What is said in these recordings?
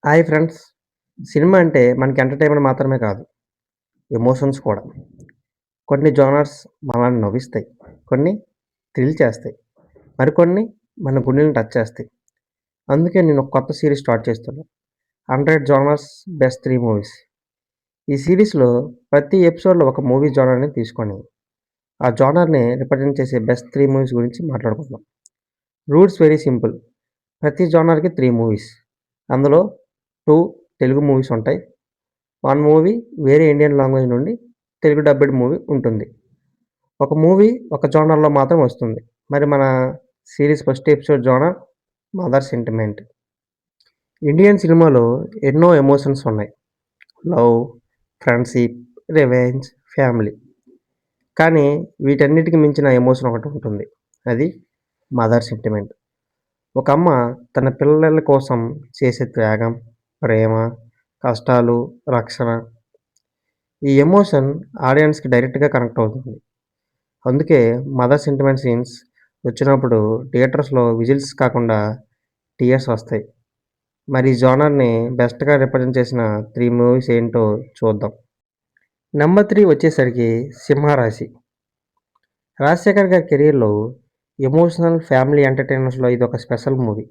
Hi friends. Cinema అంటే మనకి entertainment మాత్రమే కాదు, ఎమోషన్స్ కూడా. కొన్ని జోనర్స్ మనల్ని నవ్విస్తాయి. కొన్ని థ్రిల్ చేస్తాయి. మరికొన్ని మన గుండెల్ని టచ్ చేస్తాయి. అందుకే నేను ఒక కొత్త సీరీస్ స్టార్ట్ చేస్తున్నా. 100 జోనర్స్ బెస్ట్ 3 మూవీస్. ఈ సీరీస్‌లో ప్రతి ఎపిసోడ్‌లో ఒక మూవీ జోనర్‌ని తీసుకొని, ఆ జోనర్‌ని రిప్రజెంట్ చేసే బెస్ట్ 3 మూవీస్ గురించి మాట్లాడుకుందాం. Rules very simple. ప్రతి జోనర్‌కి 3 మూవీస్. అందులో 2 తెలుగు మూవీస్ ఉంటాయి. 1 మూవీ వేరే ఇండియన్ లాంగ్వేజ్ నుండి తెలుగు డబ్బిడ్ మూవీ ఉంటుంది. ఒక మూవీ ఒక జోనర్‌లో మాత్రం వస్తుంది. మరి మన series first episode genre 'mother sentiment'. Indian సినిమాలో ఎన్నో ఎమోషన్స్ ఉన్నాయి. Love, friendship, revenge, family. కానీ వీటన్నిటికి మించిన ఎమోషన్ ఒకటి ఉంటుంది. అది మదర్ సెంటిమెంట్. ఒక అమ్మ తన పిల్లల కోసం చేసే త్యాగం, ప్రేమ, కష్టాలు, రక్షణ. ఈ ఎమోషన్ ఆడియన్స్‌కి డైరెక్ట్‌గా కనెక్ట్ అవుతుంది. అందుకే మదర్ సెంటిమెంట్ సీన్స్ వచ్చినప్పుడు థియేటర్స్‌లో విజిల్స్ కాకుండా టీయర్స్ వస్తాయి. మరి ఈ జోనర్‌ని బెస్ట్‌గా రిప్రజెంట్ చేసిన 3 మూవీస్ ఏంటో చూద్దాం. నంబర్ 3 వచ్చేసరికి 'సింహరాశి'. రాజశేఖర్ గారి కెరియర్‌లో ఎమోషనల్ ఫ్యామిలీ ఎంటర్‌టైనర్స్‌లో ఇదొక స్పెషల్ మూవీ.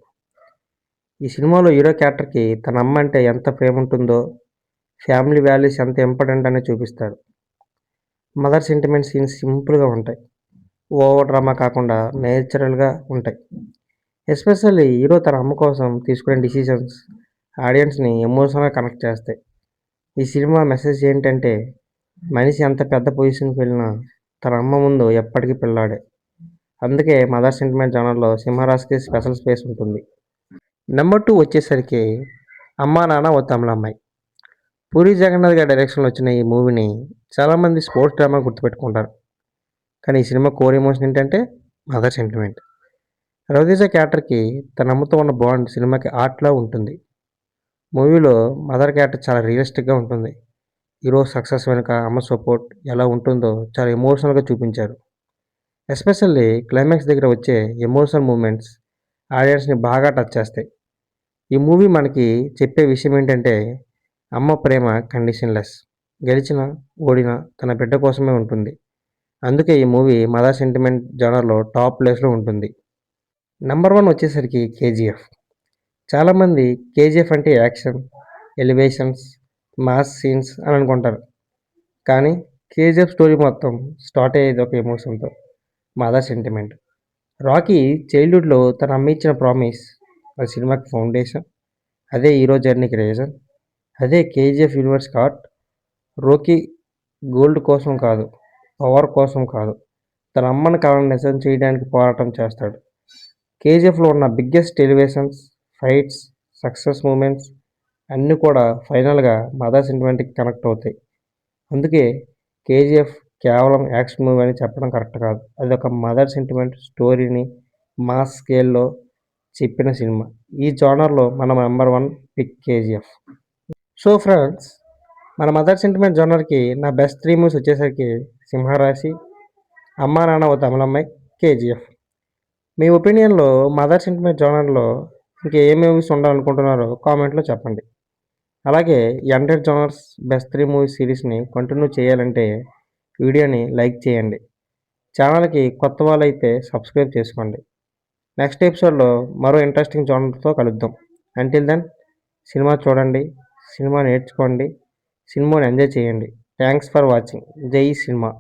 ఈ సినిమాలో హీరో క్యారెక్టర్‌కి తన అమ్మ అంటే ఎంత ప్రేముంటుందో, ఫ్యామిలీ వాల్యూస్ ఎంత ఇంపార్టెంట్ అని చూపిస్తాడు. మదర్ సెంటిమెంట్ సీన్స్ సింపుల్‌గా ఉంటాయి. ఓవర్ డ్రామా కాకుండా నేచురల్‌గా ఉంటాయి. ఎస్పెషల్లీ హీరో తన అమ్మ కోసం తీసుకునే డిసిషన్స్ ఆడియన్స్‌ని ఎమోషనల్‌గా కనెక్ట్ చేస్తాయి. ఈ సినిమా మెసేజ్ ఏంటంటే, మనిషి ఎంత పెద్ద పొజిషన్‌కి వెళ్ళినా తన అమ్మ ముందు ఎప్పటికీ పిల్లాడే. అందుకే మదర్ సెంటిమెంట్ జోనర్‌లో 'సింహరాశి'కి స్పెషల్ స్పేస్ ఉంటుంది. నంబర్ 2 వచ్చేసరికి 'అమ్మా నాన్న ఓ తమిళమ్మాయి'. పూరి జగన్నాథ్ గారి డైరెక్షన్‌లో వచ్చిన ఈ మూవీని చాలామంది స్పోర్ట్స్ డ్రామాగా గుర్తుపెట్టుకుంటారు. కానీ ఈ సినిమా కోర్ ఎమోషన్ ఏంటంటే మదర్ సెంటిమెంట్. రవితేజ క్యారెక్టర్‌కి తన అమ్మతో ఉన్న బాండ్ సినిమాకి ఆర్ట్‌లా ఉంటుంది. మూవీలో మదర్ క్యారెక్టర్ చాలా రియలిస్టిక్‌గా ఉంటుంది. హీరో సక్సెస్ వెనుక అమ్మ సపోర్ట్ ఎలా ఉంటుందో చాలా ఎమోషనల్‌గా చూపించారు. ఎస్పెషల్లీ క్లైమాక్స్ దగ్గర వచ్చే ఎమోషనల్ మూమెంట్స్ ఆడియన్స్‌ని బాగా టచ్ చేస్తాయి. ఈ మూవీ మనకి చెప్పే విషయం ఏంటంటే, అమ్మ ప్రేమ కండిషన్‌లెస్. గెలిచినా, ఓడినా తన బిడ్డ కోసమే ఉంటుంది. అందుకే ఈ మూవీ మదర్ సెంటిమెంట్ జోనర్‌లో టాప్ ప్లేస్‌లో ఉంటుంది. నంబర్ 1 వచ్చేసరికి 'కేజీఎఫ్'. చాలామంది 'కేజీఎఫ్' అంటే యాక్షన్, ఎలివేషన్స్, మాస్ సీన్స్ అని అనుకుంటారు. కానీ 'కేజీఎఫ్' స్టోరీ మొత్తం స్టార్ట్ అయ్యేది ఒక ఎమోషన్‌తో, మదర్ సెంటిమెంట్. రాకీ చైల్డ్‌హుడ్‌లో తన అమ్మ ఇచ్చిన ప్రామిస్ ఆ సినిమాకి ఫౌండేషన్. అదే హీరో జర్నీకి రీజన్. అదే 'కేజీఎఫ్' యూనివర్స్‌కి హార్ట్. రోకీ గోల్డ్ కోసం కాదు, పవర్ కోసం కాదు, తన అమ్మని కలను నిజం చేయడానికి పోరాటం చేస్తాడు. 'కేజీఎఫ్‌లో' ఉన్న biggest elevations, fights, success moments అన్నీ కూడా ఫైనల్‌గా మదర్ సెంటిమెంట్‌కి కనెక్ట్ అవుతాయి. అందుకే 'కేజీఎఫ్' కేవలం యాక్షన్ మూవీ అని చెప్పడం కరెక్ట్ కాదు. అదొక మదర్ సెంటిమెంట్ స్టోరీని మాస్ స్కేల్‌లో చెప్పిన సినిమా. ఈ జోనర్‌లో మన number 1 pick 'KGF'. So friends, మన మదర్ సెంటిమెంట్ జోనర్‌కి నా బెస్ట్ 3 మూవీస్ వచ్చేసరికి 'సింహరాశి', 'అమ్మా నాన్న ఓ తమిళమ్మాయి', 'కేజీఎఫ్'. మీ ఒపీనియన్‌లో మదర్ సెంటిమెంట్ జోనర్‌లో ఇంకా ఏ మూవీస్ ఉండాలనుకుంటున్నారో కామెంట్‌లో చెప్పండి. అలాగే ఈ 100 జోనర్స్ బెస్ట్ 3 మూవీస్ సీరీస్‌ని కంటిన్యూ చేయాలంటే వీడియోని లైక్ చేయండి. ఛానల్‌కి కొత్త వాళ్ళైతే సబ్స్క్రైబ్ చేసుకోండి. నెక్స్ట్ ఎపిసోడ్‌లో మరో ఇంట్రెస్టింగ్ జోనర్‌తో కలుద్దాం. అంటిల్ దెన్ సినిమా చూడండి, సినిమా నేర్చుకోండి, సినిమాని ఎంజాయ్ చేయండి. Thanks for watching. జై సినిమా.